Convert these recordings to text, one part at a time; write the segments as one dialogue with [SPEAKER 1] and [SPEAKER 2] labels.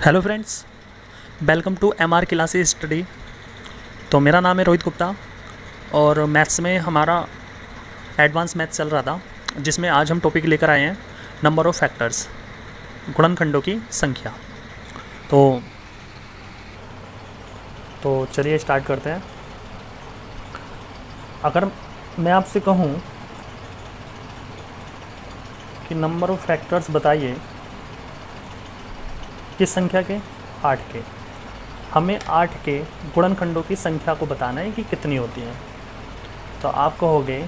[SPEAKER 1] Hello friends, welcome to MR classes study. तो मेरा नाम है रोहित गुप्ता और मैथ्स में हमारा एडवांस मैथ्स चल रहा था, जिसमें आज हम टॉपिक लेकर आए हैं नंबर ऑफ़ फैक्टर्स, गुणनखंडों की संख्या। तो चलिए स्टार्ट करते हैं। अगर मैं आपसे कहूँ कि नंबर ऑफ़ फैक्टर्स बताइए किस संख्या के, 8 के, हमें 8 के गुणनखंडों की संख्या को बताना है कि कितनी होती है। तो आप कहोगे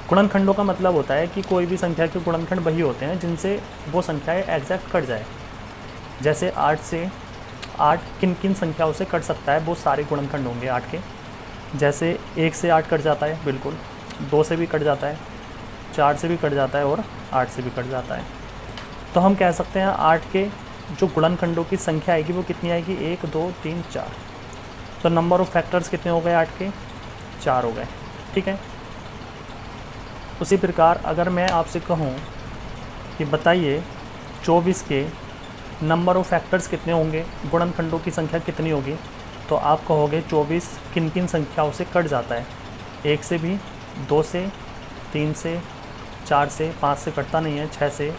[SPEAKER 1] गुणनखंडों का मतलब होता है कि कोई भी संख्या के गुणनखंड वही होते हैं जिनसे वो संख्याएं एग्जैक्ट कट जाए। जैसे 8 से 8 किन किन संख्याओं से कट सकता है, वो सारे गुणनखंड होंगे 8 के। जैसे 1 से 8 कट जाता है, बिल्कुल, 2 से भी कट जाता है, 4 से भी कट जाता है और 8 से भी कट जाता है। तो हम कह सकते हैं 8 के जो गुणनखंडों की संख्या आएगी वो कितनी आएगी, 1 2 3 4। तो नंबर ऑफ़ फैक्टर्स कितने हो गए 8 के, 4 हो गए। ठीक है। उसी प्रकार अगर मैं आपसे कहूँ कि बताइए 24 के नंबर ऑफ़ फैक्टर्स कितने होंगे, गुणनखंडों की संख्या कितनी होगी, तो आप कहोगे 24 किन किन संख्याओं से कट जाता है। 1 से भी, 2 से, 3 से, 4 से, 5 से कटता नहीं है, 6 से,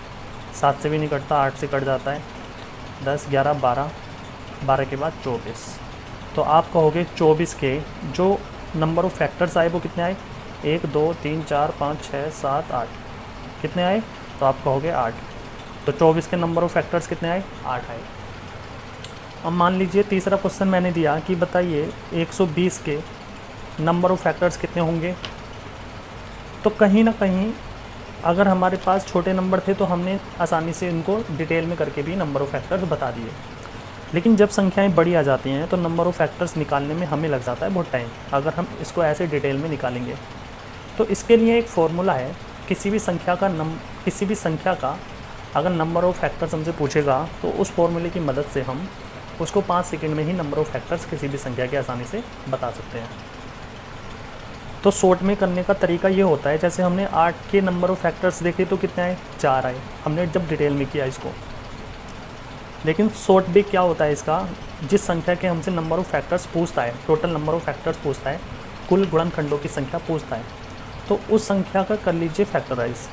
[SPEAKER 1] 7 से भी नहीं कटता, 8 से कट जाता है, 10 11 12, 12 के बाद 24। तो आप कहोगे 24 के जो नंबर ऑफ़ फैक्टर्स आए वो कितने आए, 1 2 3 4 5 6 7 8। कितने आए, तो आप कहोगे 8। तो 24 के नंबर ऑफ़ फैक्टर्स कितने आए, 8 आए। अब मान लीजिए तीसरा क्वेश्चन मैंने दिया कि बताइए 120 के नंबर ऑफ़ फैक्टर्स कितने होंगे। तो कहीं ना कहीं अगर हमारे पास छोटे नंबर थे तो हमने आसानी से इनको डिटेल में करके भी नंबर ऑफ़ फैक्टर्स बता दिए, लेकिन जब संख्याएं बड़ी आ जाती हैं तो नंबर ऑफ़ फैक्टर्स निकालने में हमें लग जाता है बहुत टाइम, अगर हम इसको ऐसे डिटेल में निकालेंगे। तो इसके लिए एक फ़ॉर्मूला है, किसी भी संख्या का अगर नंबर ऑफ़ फैक्टर्स हमसे पूछेगा तो उस फॉर्मूले की मदद से हम उसको 5 सेकंड में ही नंबर ऑफ़ फैक्टर्स किसी भी संख्या के आसानी से बता सकते हैं। तो शॉर्ट में करने का तरीका ये होता है, जैसे हमने 8 के नंबर ऑफ़ फैक्टर्स देखे तो कितने आए, 4 आए, हमने जब डिटेल में किया इसको। लेकिन शॉर्ट भी क्या होता है इसका, जिस संख्या के हमसे नंबर ऑफ़ फैक्टर्स पूछता है, टोटल नंबर ऑफ़ फैक्टर्स पूछता है, कुल गुणनखंडों की संख्या पूछता है, तो उस संख्या का कर लीजिए फैक्टराइज।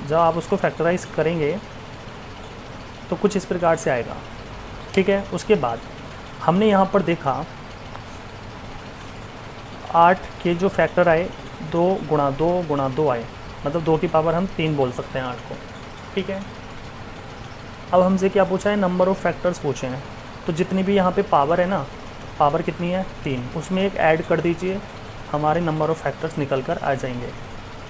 [SPEAKER 1] जब आप उसको फैक्टराइज करेंगे तो कुछ इस प्रकार से आएगा। ठीक है। उसके बाद हमने यहाँ पर देखा 8 के जो फैक्टर आए 2 गुणा 2 गुणा 2 आए, मतलब 2 की पावर हम 3 बोल सकते हैं 8 को। ठीक है। अब हमसे क्या पूछा है, नंबर ऑफ़ फैक्टर्स पूछे हैं। तो जितनी भी यहाँ पे पावर है ना, पावर कितनी है, 3, उसमें एक ऐड कर दीजिए, हमारे नंबर ऑफ़ फैक्टर्स निकल कर आ जाएंगे।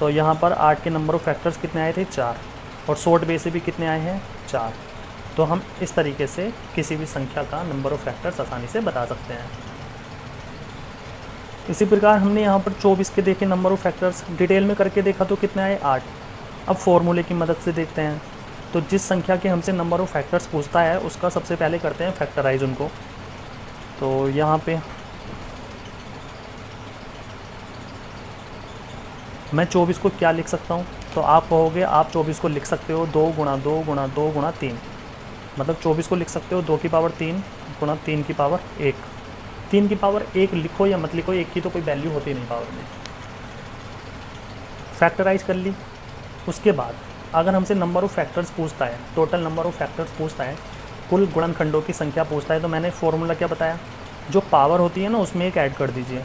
[SPEAKER 1] तो यहाँ पर 8 के नंबर ऑफ़ फैक्टर्स कितने आए थे, 4, और शॉर्ट वे से भी कितने आए हैं, 4। तो हम इस तरीके से किसी भी संख्या का नंबर ऑफ़ फैक्टर्स आसानी से बता सकते हैं। इसी प्रकार हमने यहाँ पर 24 के देखे नंबर ऑफ़ फैक्टर्स, डिटेल में करके देखा तो कितने आए, 8। अब फॉर्मूले की मदद से देखते हैं। तो जिस संख्या के हमसे नंबर ऑफ़ फैक्टर्स पूछता है उसका सबसे पहले करते हैं फैक्टराइज उनको। तो यहाँ पे मैं 24 को क्या लिख सकता हूँ, तो आप कहोगे आप 24 को लिख सकते हो 2 गुणा 2 गुणा 2 गुणा 3, मतलब 24 को लिख सकते हो 2 की पावर 3 गुणा 3 की पावर 1। 3 की पावर 1 लिखो या मत लिखो, 1 की तो कोई वैल्यू होती नहीं पावर में। फैक्टराइज कर ली। उसके बाद अगर हमसे नंबर ऑफ़ फैक्टर्स पूछता है, टोटल नंबर ऑफ़ फैक्टर्स पूछता है, कुल गुणनखंडों की संख्या पूछता है, तो मैंने फॉर्मूला क्या बताया, जो पावर होती है ना उसमें एक ऐड कर दीजिए।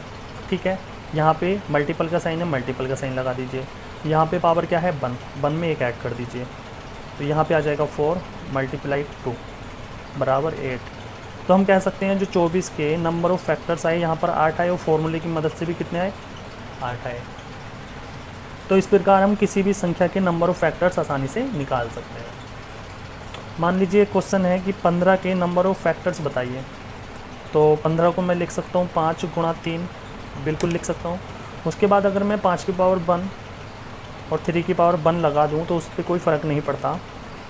[SPEAKER 1] ठीक है। यहाँ पे मल्टीपल का साइन है, मल्टीपल का साइन लगा दीजिए। यहाँ पे पावर क्या है, 1 में एक ऐड कर दीजिए। तो यहाँ पे आ जाएगा 4 × 2 बराबर 8। तो हम कह सकते हैं जो 24 के नंबर ऑफ़ फैक्टर्स आए यहाँ पर 8 आए, और फॉर्मूले की मदद से भी कितने आए, 8 आए। तो इस प्रकार हम किसी भी संख्या के नंबर ऑफ़ फैक्टर्स आसानी से निकाल सकते हैं। मान लीजिए क्वेश्चन है कि 15 के नंबर ऑफ़ फैक्टर्स बताइए। तो 15 को मैं लिख सकता हूँ 5 गुणा 3, बिल्कुल लिख सकता हूँ। उसके बाद अगर मैं 5 की पावर 1 और 3 की पावर 1 लगा दूँ तो उस पर कोई फ़र्क नहीं पड़ता।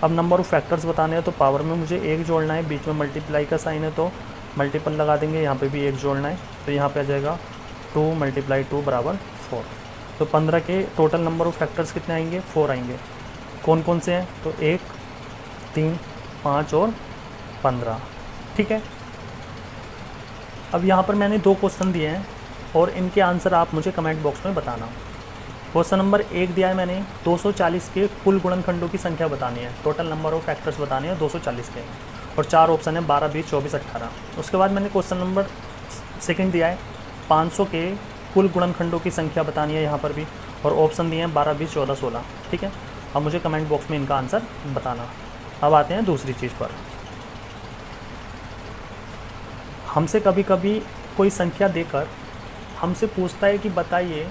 [SPEAKER 1] अब नंबर ऑफ़ फैक्टर्स बताने हैं तो पावर में मुझे 1 जोड़ना है, बीच में मल्टीप्लाई का साइन है तो मल्टीपल लगा देंगे, यहाँ पे भी 1 जोड़ना है, तो यहाँ पे आ जाएगा 2 × 2 बराबर 4। तो 15 के टोटल नंबर ऑफ़ फैक्टर्स कितने आएंगे, 4 आएंगे। कौन कौन से हैं, तो 1 3 5 और 15। ठीक है, अब यहाँ पर मैंने 2 क्वेश्चन दिए हैं और इनके आंसर आप मुझे कमेंट बॉक्स में बताना। क्वेश्चन नंबर 1 दिया है मैंने, 240 के कुल गुणनखंडों की संख्या बतानी है, टोटल नंबर ऑफ फैक्टर्स बताने हैं 240 के, और 4 ऑप्शन है 12, 20, 24, 18। उसके बाद मैंने क्वेश्चन नंबर 2 दिया है, 500 के कुल गुणनखंडों की संख्या बतानी है यहाँ पर भी, और ऑप्शन दिए हैं 12, 20, 14, 16। ठीक है, अब मुझे कमेंट बॉक्स में इनका आंसर बताना। अब आते हैं दूसरी चीज़ पर। हमसे कभी कभी कोई संख्या देकर हमसे पूछता है कि बताइए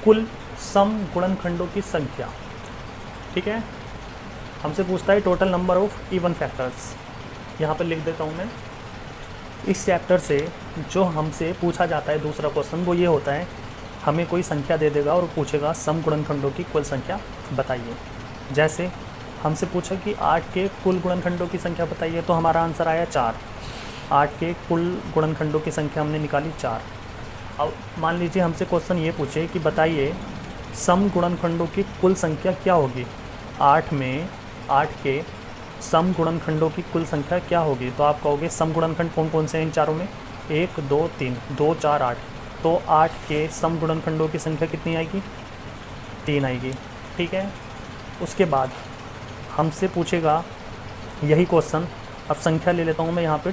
[SPEAKER 1] कुल सम गुणनखंडों की संख्या। ठीक है, हमसे पूछता है total number of even factors. यहाँ पर लिख देता हूँ मैं। इस चैप्टर से जो हमसे पूछा जाता है दूसरा क्वेश्चन वो ये होता है, हमें कोई संख्या दे देगा और पूछेगा सम गुणनखंडों की कुल संख्या बताइए। जैसे हमसे पूछा कि 8 के कुल गुणनखंडों की संख्या बताइए, तो हमारा आंसर आया 4। 8 के कुल गुणनखंडों की संख्या हमने निकाली 4। अब मान लीजिए हमसे क्वेश्चन ये पूछे कि बताइए सम गुणनखंडों की कुल संख्या क्या होगी। 8 के सम गुणनखंडों की कुल संख्या क्या होगी, तो आप कहोगे सम गुणनखंड कौन कौन से हैं इन चारों में, 1, 2, 3, 2, 4, 8। तो 8 के सम गुणनखंडों की संख्या कितनी आएगी, 3 आएगी। ठीक है, उसके बाद हमसे पूछेगा यही क्वेश्चन, अब संख्या ले लेता हूँ मैं यहाँ पे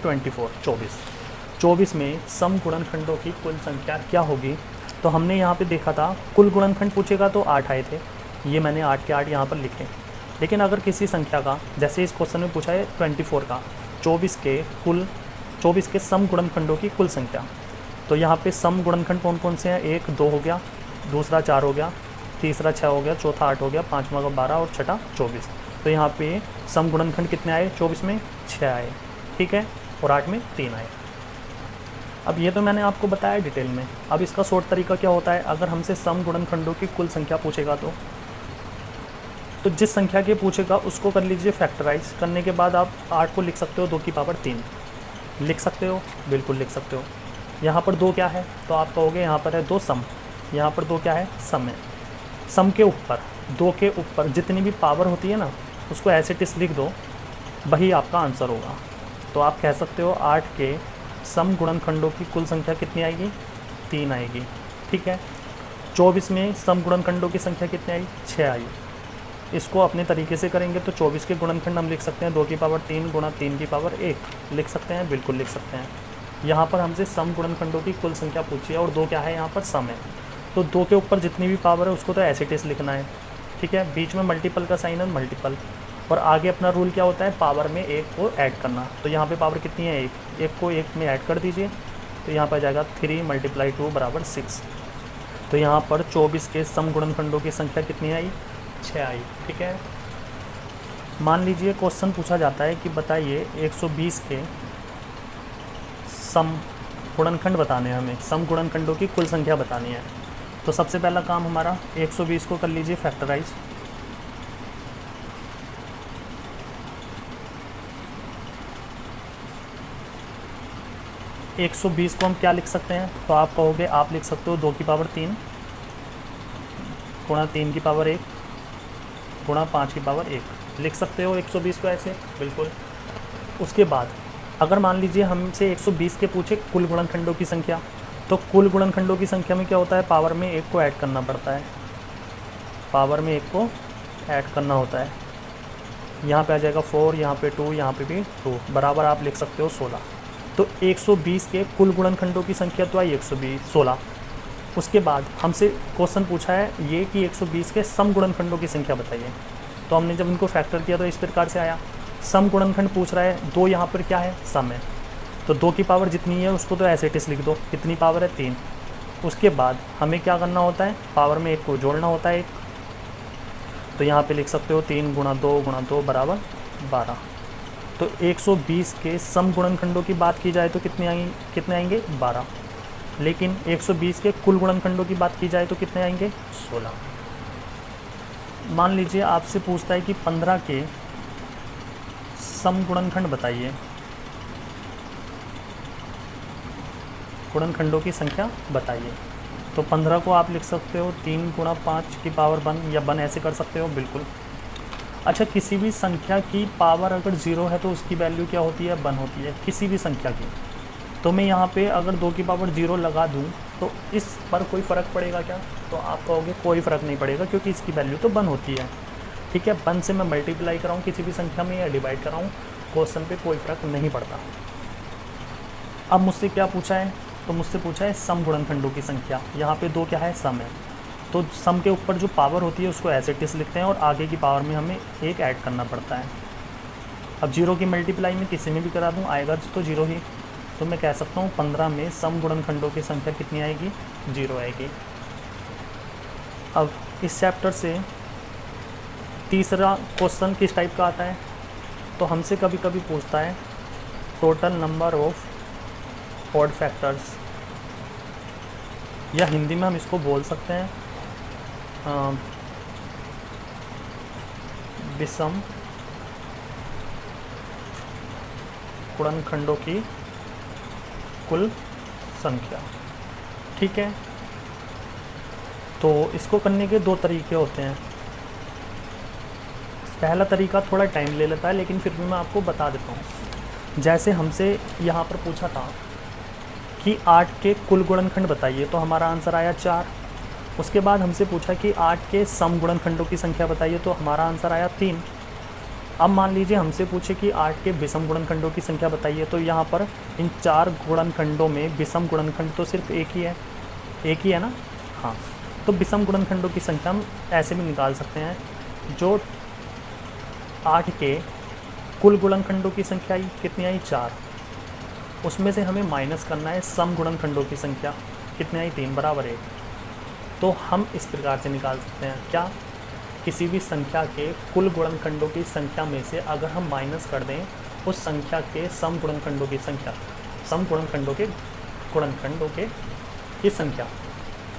[SPEAKER 1] 24 में सम गुणनखंडों की कुल संख्या क्या होगी। तो हमने यहाँ पे देखा था कुल गुणनखंड पूछेगा तो 8 आए थे, ये मैंने 8 के 8 यहाँ पर लिखे। लेकिन अगर किसी संख्या का, जैसे इस क्वेश्चन में पूछा है 24 का 24 के सम गुणनखंडों की कुल संख्या, तो यहाँ पे सम गुणनखंड कौन कौन से हैं, 1 2 हो गया, दूसरा 4 हो गया, तीसरा 6 हो गया, चौथा 8 हो गया, पाँचवा 12 और छठा 24। तो यहाँ पे सम गुणनखंड कितने आए, 24 में 6 आए। ठीक है, और 8 में 3 आए। अब ये तो मैंने आपको बताया डिटेल में। अब इसका शॉर्ट तरीका क्या होता है, अगर हमसे सम गुणनखंडों की कुल संख्या पूछेगा तो जिस संख्या के पूछेगा उसको कर लीजिए फैक्टराइज। करने के बाद आप 8 को लिख सकते हो 2 की पावर 3, लिख सकते हो, बिल्कुल लिख सकते हो। यहाँ पर 2 क्या है, तो आप कहोगे यहाँ पर है 2 सम, यहाँ पर 2 क्या है, सम है। सम के ऊपर, 2 के ऊपर जितनी भी पावर होती है ना, उसको एज इट इज लिख दो, वही आपका आंसर होगा। तो आप कह सकते हो 8 के सम गुणनखंडों की कुल संख्या कितनी आएगी, 3 आएगी। ठीक है, 24 में सम गुणनखंडों की संख्या कितनी आई, 6 आई। इसको अपने तरीके से करेंगे तो 24 के गुणनखंड हम लिख सकते हैं 2 की पावर 3 गुणा 3 की पावर 1, लिख सकते हैं, बिल्कुल लिख सकते हैं। यहाँ पर हमसे सम गुणनखंडों की कुल संख्या पूछी है और 2 क्या है, यहाँ पर सम है। तो 2 के ऊपर जितनी भी पावर है उसको तो एज इट इज लिखना है। ठीक है, बीच में मल्टीपल का साइन है, मल्टीपल, और आगे अपना रूल क्या होता है, पावर में 1 को ऐड करना। तो यहाँ पे पावर कितनी है, 1 को 1 में ऐड कर दीजिए, तो यहाँ पर जाएगा 3 × 2 = 6। तो यहाँ पर 24 के सम गुणनखंडों की संख्या कितनी आई, 6 आई। ठीक है, मान लीजिए क्वेश्चन पूछा जाता है कि बताइए 120 के सम गुणनखंड बताने हैं, हमें सम गुणनखंडों की कुल संख्या बतानी है। तो सबसे पहला काम हमारा 120 को कर लीजिए फैक्टराइज। तो 120 को हम क्या लिख सकते हैं, तो आप कहोगे, आप लिख सकते हो 2 की पावर 3 गुणा 3 की पावर 1 गुणा 5 की पावर 1, लिख सकते हो 120 को ऐसे, बिल्कुल। उसके बाद अगर मान लीजिए हमसे 120 के पूछे कुल गुणनखंडों की संख्या, तो कुल गुणनखंडों की संख्या में क्या होता है, पावर में 1 को ऐड करना पड़ता है, पावर में 1 को ऐड करना होता है। यहाँ पे आ जाएगा 4, यहाँ पे 2, यहाँ पे भी 2, बराबर आप लिख सकते हो 16। तो 120 के कुल गुणनखंडों की संख्या तो आई 16। उसके बाद हमसे क्वेश्चन पूछा है ये कि 120 के सम गुणनखंडों की संख्या बताइए। तो हमने जब इनको फैक्टर किया तो इस प्रकार से आया, सम गुणनखंड पूछ रहा है, 2 यहाँ पर क्या है, सम है, तो 2 की पावर जितनी है उसको तो एज इट इज लिख दो, कितनी पावर है, 3। उसके बाद हमें क्या करना होता है, पावर में 1 को जोड़ना होता है 1, तो यहाँ पे लिख सकते हो 3 × 2 × 2 = 12। तो 120 के सम गुणनखंडों की बात की जाए तो कितने आएंगे, 12। लेकिन 120 के कुल गुणनखंडों की बात की जाए तो कितने आएंगे, 16। मान लीजिए आपसे पूछता है कि 15 के सम गुणनखंड बताइए, गुणनखंडों की संख्या बताइए। तो 15 को आप लिख सकते हो 3 × 5 की पावर 1 या 1 ऐसे कर सकते हो, बिल्कुल। अच्छा, किसी भी संख्या की पावर अगर 0 है तो उसकी वैल्यू क्या होती है, 1 होती है, किसी भी संख्या की। तो मैं यहाँ पे अगर 2 की पावर 0 लगा दूँ तो इस पर कोई फ़र्क पड़ेगा क्या? तो आप कहोगे कोई फ़र्क नहीं पड़ेगा, क्योंकि इसकी वैल्यू तो 1 होती है। ठीक है, 1 से मैं मल्टीप्लाई कराऊँ किसी भी संख्या में या डिवाइड कराऊँ, क्वेश्चन पे कोई फ़र्क नहीं पड़ता। अब मुझसे क्या पूछा है, तो मुझसे पूछा है सम गुणनखंडों की संख्या। यहाँ पे 2 क्या है, सम है, तो सम के ऊपर जो पावर होती है उसको एज इट इज़ लिखते हैं और आगे की पावर में हमें 1 ऐड करना पड़ता है। अब 0 की मल्टीप्लाई में किसी में भी करा दूँ आएगा तो 0 ही। तो मैं कह सकता हूँ 15 में सम गुणनखंडों की संख्या कितनी आएगी, 0 आएगी। अब इस चैप्टर से तीसरा क्वेश्चन किस टाइप का आता है, तो हमसे कभी कभी पूछता है total number of odd factors, या हिंदी में हम इसको बोल सकते हैं विषम गुणनखंडों की कुल संख्या। ठीक है, तो इसको करने के 2 तरीके होते हैं। पहला तरीका थोड़ा टाइम ले लेता है, लेकिन फिर भी मैं आपको बता देता हूँ। जैसे हमसे यहाँ पर पूछा था कि 8 के कुल गुणनखंड बताइए, तो हमारा आंसर आया 4। उसके बाद हमसे पूछा कि 8 के सम गुणनखंडों की संख्या बताइए, तो हमारा आंसर आया 3। अब मान लीजिए हमसे पूछे कि 8 के विषम गुणनखंडों की संख्या बताइए, तो यहाँ पर इन 4 गुणनखंडों में विषम गुणनखंड तो सिर्फ एक ही है ना। हाँ, तो विषम गुणनखंडों की संख्या हम ऐसे भी निकाल सकते हैं, जो 8 के कुल गुणनखंडों की संख्या आई कितनी आई, 4, उसमें से हमें माइनस करना है सम गुणनखंडों की संख्या कितनी आई, 3 बराबर 1। तो हम इस प्रकार से निकाल सकते हैं क्या, किसी भी संख्या के कुल गुणनखंडों की संख्या में से अगर हम माइनस कर दें उस संख्या के सम गुणनखंडों की संख्या, सम गुणनखंडों के की संख्या,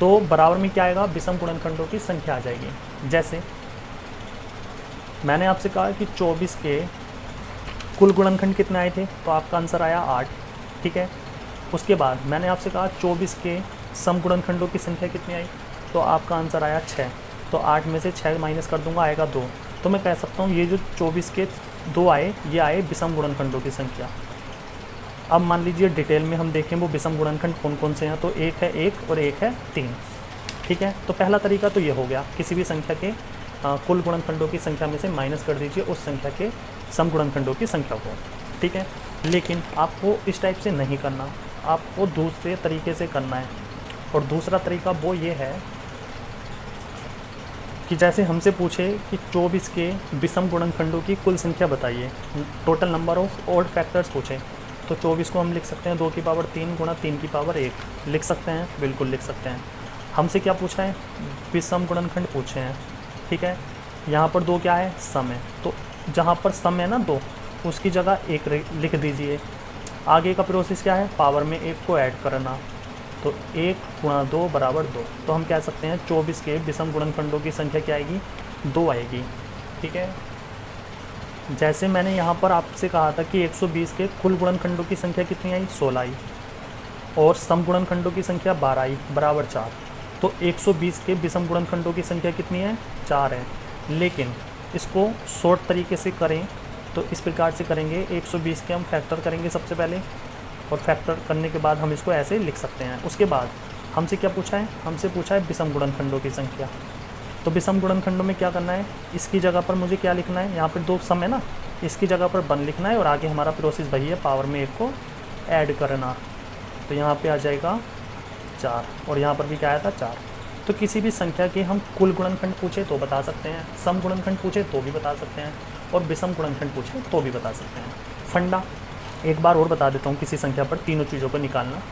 [SPEAKER 1] तो बराबर में क्या आएगा, विषम गुणनखंडों की संख्या आ जाएगी। जैसे मैंने आपसे कहा कि 24 के कुल गुणनखंड कितने आए थे, तो आपका आंसर आया 8। ठीक है, उसके बाद मैंने आपसे कहा 24 के सम गुणनखंडों की संख्या कितनी आई, तो आपका आंसर आया 6। तो 8 में से 6 माइनस कर दूंगा, आएगा 2। तो मैं कह सकता हूँ ये जो 24 के 2 आए, ये आए विषम गुणनखंडों की संख्या। अब मान लीजिए डिटेल में हम देखें वो विषम गुणनखंड कौन कौन से हैं, तो एक है 1 और एक है 3। ठीक है, तो पहला तरीका तो ये हो गया, किसी भी संख्या के कुल गुणनखंडों की संख्या में से माइनस कर दीजिए उस संख्या के सम गुणनखंडों की संख्या को। ठीक है, लेकिन आपको इस टाइप से नहीं करना, आपको दूसरे तरीके से करना है। और दूसरा तरीका वो ये है कि जैसे हमसे पूछे कि 24 के विषम गुणनखंडों की कुल संख्या बताइए, total number of odd factors पूछे, तो 24 को हम लिख सकते हैं 2 की पावर 3 गुणा 3 की पावर 1, लिख सकते हैं, बिल्कुल लिख सकते हैं। हमसे क्या पूछा है, विषम गुणनखंड पूछे हैं। ठीक है, यहाँ पर 2 क्या है, सम है, तो जहाँ पर सम है ना 2, उसकी जगह 1 लिख दीजिए। आगे का प्रोसेस क्या है, पावर में 1 को ऐड करना, तो 1 गुणा 2 बराबर 2। तो हम कह सकते हैं 24 के विषम गुणनखंडों की संख्या क्या आएगी, 2 आएगी। ठीक है, जैसे मैंने यहाँ पर आपसे कहा था कि 120 के कुल गुणनखंडों की संख्या कितनी आई, 16 आई, और सम गुणनखंडों की संख्या 12 आई बराबर 4। तो 120 के विषम गुणनखंडों की संख्या कितनी है, 4 है। लेकिन इसको शॉर्ट तरीके से करें तो इस प्रकार से करेंगे, 120 के हम फैक्टर करेंगे सबसे पहले, और फैक्टर करने के बाद हम इसको ऐसे लिख सकते हैं। उसके बाद हमसे क्या पूछा है, हमसे पूछा है विषम गुणनखंडों की संख्या। तो विषम गुणनखंडों में क्या करना है, इसकी जगह पर मुझे क्या लिखना है, यहाँ पर 2 सम है ना, इसकी जगह पर 1 लिखना है और आगे हमारा प्रोसेस वही है, पावर में 1 को ऐड करना। तो यहाँ पे आ जाएगा 4 और यहाँ पर भी क्या आया था, 4। तो किसी भी संख्या के हम कुल गुणनखंड पूछे तो बता सकते हैं, सम गुणनखंड पूछे तो भी बता सकते हैं, और विषम गुणनखंड पूछे तो भी बता सकते हैं। फंडा एक बार और बता देता हूँ, किसी संख्या पर तीनों चीज़ों को निकालना।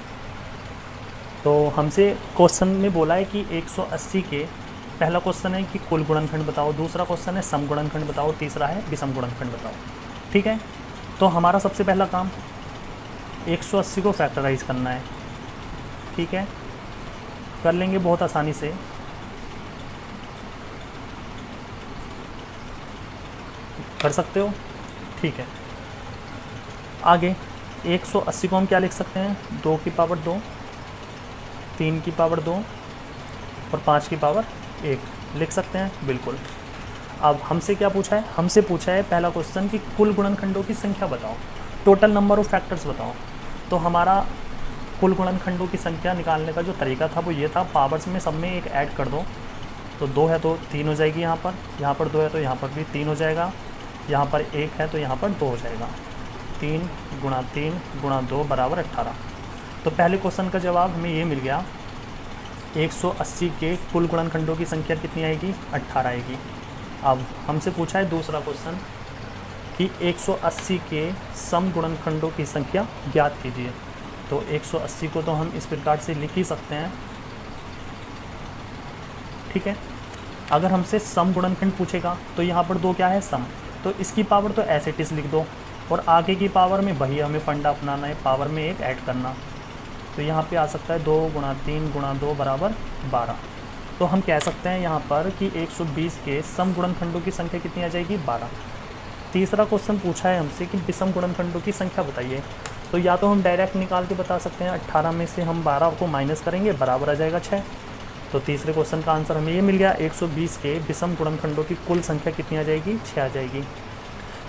[SPEAKER 1] तो हमसे क्वेश्चन में बोला है कि 180 के, पहला क्वेश्चन है कि कुल गुणनखंड बताओ, दूसरा क्वेश्चन है सम गुणनखंड बताओ, तीसरा है विषम गुणनखंड बताओ। ठीक है, तो हमारा सबसे पहला काम 180 को फैक्टराइज करना है। ठीक है, कर लेंगे बहुत आसानी से। कर सकते हो, ठीक है। आगे 180 को हम क्या लिख सकते हैं, 2 की पावर 2, 3 की पावर 2 और 5 की पावर 1 लिख सकते हैं, बिल्कुल। अब हमसे क्या पूछा है, हमसे पूछा है पहला क्वेश्चन कि कुल गुणनखंडों की संख्या बताओ, टोटल नंबर ऑफ फैक्टर्स बताओ। तो हमारा कुल गुणनखंडों की संख्या निकालने का जो तरीका था वो ये था, पावर्स में सब में एक ऐड कर दो। तो 2 है तो 3 हो जाएगी, यहाँ पर 2 है तो यहाँ पर भी 3 हो जाएगा, यहाँ पर 1 है तो यहाँ पर 2 हो जाएगा। 3 गुणा 2 बराबर 18। तो पहले क्वेश्चन का जवाब हमें ये मिल गया, 180 के कुल गुणनखंडों की संख्या कितनी आएगी, 18 आएगी। अब हमसे पूछा है दूसरा क्वेश्चन कि 180 के सम गुणनखंडों की संख्या ज्ञात कीजिए। तो 180 को तो हम इस प्रकार से लिख ही सकते हैं, ठीक है। अगर हमसे सम गुणनखंड पूछेगा तो यहाँ पर 2 क्या है, सम, तो इसकी पावर तो एज इट इज़ लिख दो, और आगे की पावर में वही हमें फंडा अपनाना है, पावर में एक ऐड करना। तो यहाँ पे आ सकता है 2 गुणा 3 गुणा 2 बराबर 12। तो हम कह सकते हैं यहाँ पर कि 120 के सम गुणनखंडों की संख्या कितनी आ जाएगी, 12। तीसरा क्वेश्चन पूछा है हमसे कि विषम गुणनखंडों की संख्या बताइए। तो या तो हम डायरेक्ट निकाल के बता सकते हैं, 18 में से हम 12 को माइनस करेंगे, बराबर आ जाएगा 6। तो तीसरे क्वेश्चन का आंसर हमें ये मिल गया, 120 के विषम गुणनखंडों की कुल संख्या कितनी आ जाएगी, 6 आ जाएगी।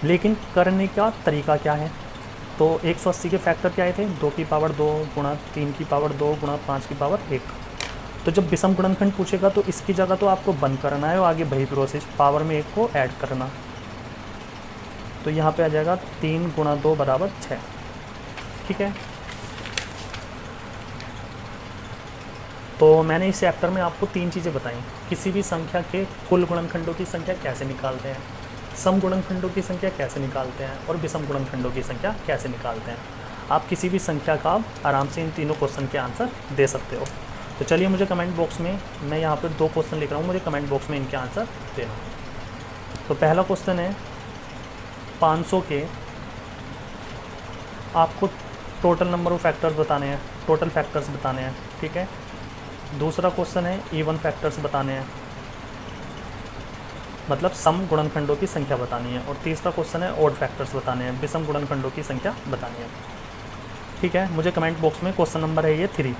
[SPEAKER 1] लेकिन करने का तरीका क्या है, तो 180 के फैक्टर क्या आए थे, 2 की पावर 2 गुणा 3 की पावर 2 गुणा 5 की पावर 1। तो जब विषम गुणनखंड पूछेगा तो इसकी जगह तो आपको बंद करना है और आगे वही प्रोसेस, पावर में 1 को ऐड करना। तो यहाँ पे आ जाएगा 3 गुणा 2 बराबर 6, ठीक है। तो मैंने इस चैप्टर में आपको 3 चीज़ें बताई, किसी भी संख्या के कुल गुणनखंडों की संख्या कैसे निकालते हैं, सम गुणनखंडों की संख्या कैसे निकालते हैं, और विषम गुणनखंडों की संख्या कैसे निकालते हैं। आप किसी भी संख्या का आराम से इन तीनों क्वेश्चन के आंसर दे सकते हो। तो चलिए, मुझे कमेंट बॉक्स में, मैं यहाँ पर 2 क्वेश्चन लिख रहा हूँ, मुझे कमेंट बॉक्स में इनके आंसर देना। तो पहला क्वेश्चन है 500 के आपको टोटल नंबर ऑफ फैक्टर्स बताने हैं, टोटल फैक्टर्स बताने हैं, ठीक है। दूसरा क्वेश्चन है इवन फैक्टर्स बताने हैं, मतलब सम गुणनखंडों की संख्या बतानी है। और तीसरा क्वेश्चन है ऑड फैक्टर्स बताने हैं, विषम गुणनखंडों की संख्या बतानी है, ठीक है। मुझे कमेंट बॉक्स में क्वेश्चन नंबर है ये 3,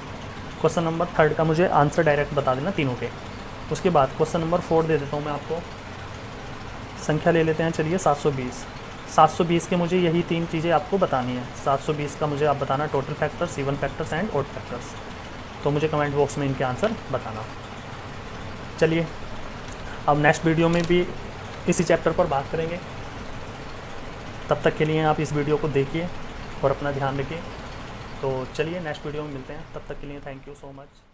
[SPEAKER 1] क्वेश्चन नंबर 3 का मुझे आंसर डायरेक्ट बता देना तीनों के। उसके बाद क्वेश्चन नंबर 4 दे देता हूँ मैं आपको। संख्या ले लेते हैं, चलिए 720। 720 के मुझे यही 3 चीज़ें आपको बतानी है। 720 का मुझे आप बताना total factors, even factors and odd factors. तो मुझे कमेंट बॉक्स में इनके आंसर बताना। चलिए, अब नेक्स्ट वीडियो में भी इसी चैप्टर पर बात करेंगे। तब तक के लिए आप इस वीडियो को देखिए और अपना ध्यान रखिए। तो चलिए, नेक्स्ट वीडियो में मिलते हैं, तब तक के लिए थैंक यू सो मच।